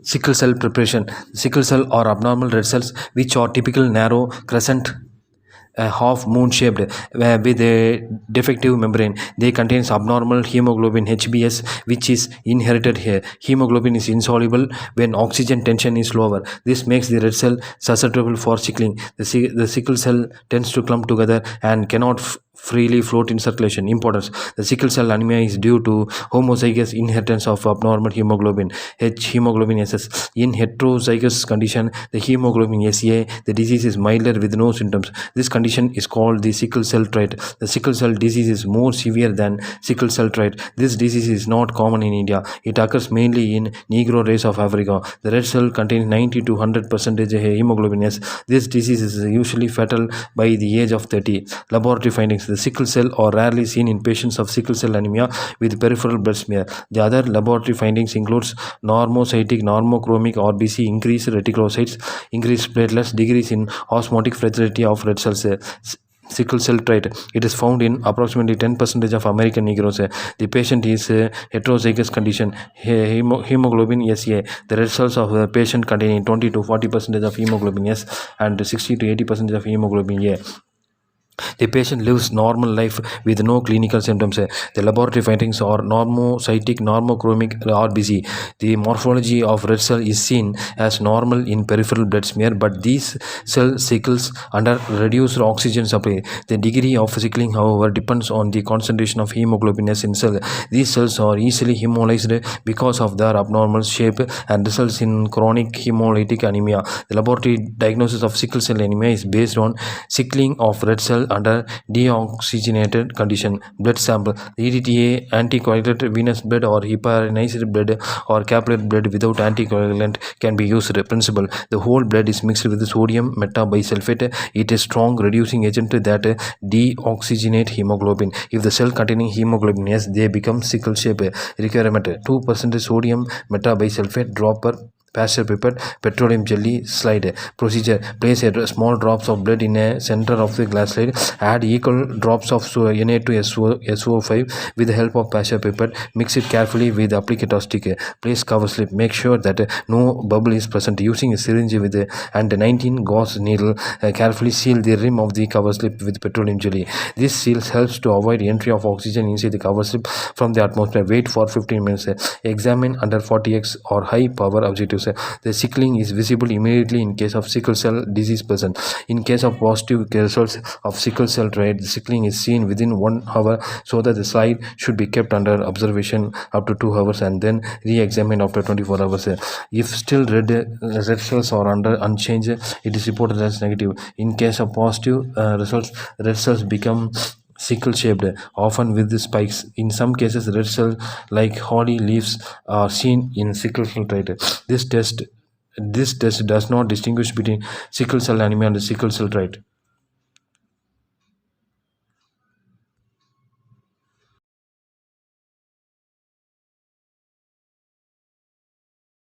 Sickle cell preparation. Sickle cell or abnormal red cells, which are typical narrow crescent half moon shaped with a defective membrane. They contains abnormal hemoglobin HbS, which is inherited here. Hemoglobin is insoluble when oxygen tension is lower. This makes the red cell susceptible for sickling. The sickle cell tends to clump together and cannot freely float in circulation. Importance: the sickle cell anemia is due to homozygous inheritance of abnormal hemoglobin hemoglobin SS. In heterozygous condition, the hemoglobin SA, the disease is milder with no symptoms. This condition is called the sickle cell trait. The sickle cell disease is more severe than sickle cell trait. This disease is not common in India. It occurs mainly in Negro race of Africa. The red cell contains 90 to 100% hemoglobin S. This disease is usually fatal by the age of 30. Laboratory findings: the sickle cell are rarely seen in patients of sickle cell anemia with peripheral blood smear. The other laboratory findings includes normocytic, normochromic RBC, increased reticulocytes, increased platelets, decrease in osmotic fragility of red cells. Sickle cell trait. It is found in approximately 10% of American Negroes. The patient is heterozygous condition, hemoglobin SA. The red cells of the patient containing 20 to 40% of hemoglobin S and 60 to 80% of hemoglobin A. The patient lives normal life with no clinical symptoms. The laboratory findings are normocytic, normochromic RBC. The morphology of red cell is seen as normal in peripheral blood smear, but these cell sickles under reduced oxygen supply. The degree of sickling, however, depends on the concentration of hemoglobin S in cell. These cells are easily hemolyzed because of their abnormal shape and results in chronic hemolytic anemia. The laboratory diagnosis of sickle cell anemia is based on sickling of red cell under deoxygenated condition. Blood sample: EDTA, anticoagulated venous blood or heparinized blood or capillary blood without anticoagulant can be used. Principle: the whole blood is mixed with sodium metabisulfate. It is strong reducing agent that deoxygenate hemoglobin. If the cell containing hemoglobin S, they become sickle shape. Requirement: 2% sodium metabisulfate drop per pasture pipette, petroleum jelly slide. Procedure: place a small drops of blood in a center of the glass slide. Add equal drops of Na2SO5 with the help of pasture pipette. Mix it carefully with applicator stick. Place cover slip. Make sure that no bubble is present. Using a syringe with and 19 gauze needle, carefully seal the rim of the cover slip with petroleum jelly. This seal helps to avoid entry of oxygen inside the cover slip from the atmosphere. Wait for 15 minutes. Examine under 40x or high power objectives. The sickling is visible immediately in case of sickle cell disease present. In case of positive results of sickle cell trait, the sickling is seen within 1 hour, so that the slide should be kept under observation up to 2 hours and then re-examined after 24 hours. If still red cells are unchanged, it is reported as negative. In case of positive results, red cells become sickle shaped, often with spikes. In some cases, red cell like holly leaves are seen in sickle cell trait. This test does not distinguish between sickle cell anemia and sickle cell trait.